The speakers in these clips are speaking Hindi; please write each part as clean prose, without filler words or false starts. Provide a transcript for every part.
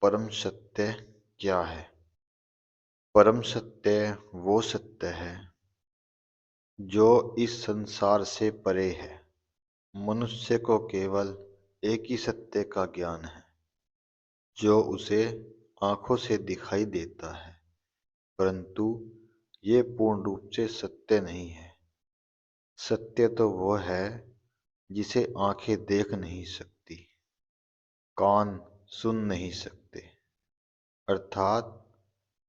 परम सत्य क्या है? परम सत्य वो सत्य है जो इस संसार से परे है। मनुष्य को केवल एक ही सत्य का ज्ञान है जो उसे आंखों से दिखाई देता है, परंतु ये पूर्ण रूप से सत्य नहीं है। सत्य तो वो है जिसे आंखें देख नहीं सकती, कान सुन नहीं सकते, अर्थात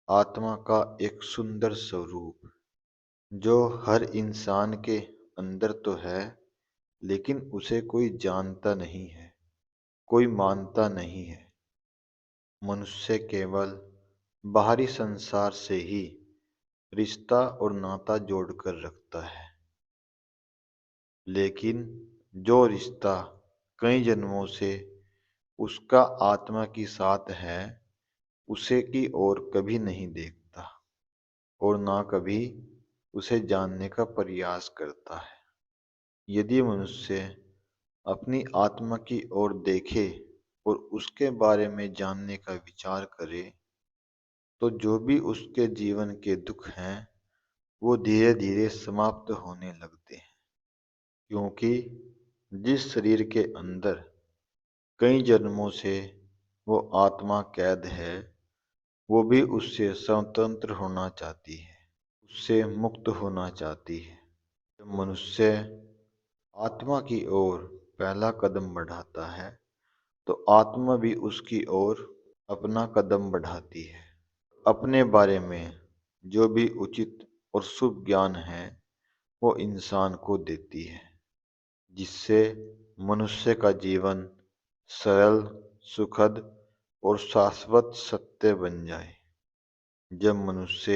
आत्मा का एक सुंदर स्वरूप जो हर इंसान के अंदर तो है, लेकिन उसे कोई जानता नहीं है, कोई मानता नहीं है। मनुष्य केवल बाहरी संसार से ही रिश्ता और नाता जोड़कर रखता है, लेकिन जो रिश्ता कई जन्मों से उसका आत्मा के साथ है, उसे की ओर कभी नहीं देखता और ना कभी उसे जानने का प्रयास करता है। यदि मनुष्य अपनी आत्मा की ओर देखे और उसके बारे में जानने का विचार करे, तो जो भी उसके जीवन के दुख हैं, वो धीरे धीरे समाप्त होने लगते हैं, क्योंकि जिस शरीर के अंदर कई जन्मों से वो आत्मा कैद है, वो भी उससे स्वतंत्र होना चाहती है, उससे मुक्त होना चाहती है। जब मनुष्य आत्मा की ओर पहला कदम बढ़ाता है, तो आत्मा भी उसकी ओर अपना कदम बढ़ाती है। अपने बारे में जो भी उचित और शुभ ज्ञान है, वो इंसान को देती है, जिससे मनुष्य का जीवन सरल, सुखद और शाश्वत सत्य बन जाए। जब मनुष्य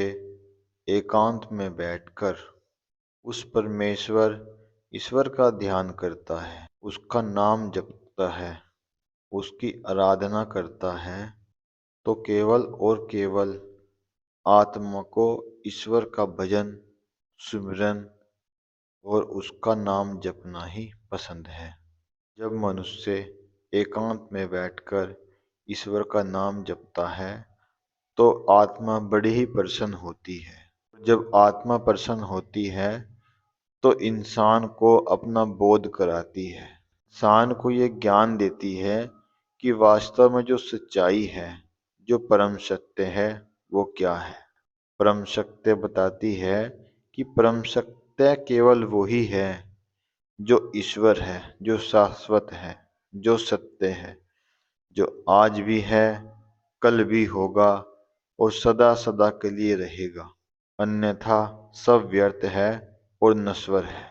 एकांत में बैठकर उस परमेश्वर ईश्वर का ध्यान करता है, उसका नाम जपता है, उसकी आराधना करता है, तो केवल और केवल आत्मा को ईश्वर का भजन, सुमिरन और उसका नाम जपना ही पसंद है। जब मनुष्य एकांत में बैठकर ईश्वर का नाम जपता है, तो आत्मा बड़ी ही प्रसन्न होती है। जब आत्मा प्रसन्न होती है, तो इंसान को अपना बोध कराती है, इंसान को ये ज्ञान देती है कि वास्तव में जो सच्चाई है, जो परम सत्य है, वो क्या है। परम सत्य बताती है कि परम सत्य केवल वही है जो ईश्वर है, जो शाश्वत है, जो सत्य है, जो आज भी है, कल भी होगा और सदा सदा के लिए रहेगा। अन्यथा सब व्यर्थ है और नश्वर है।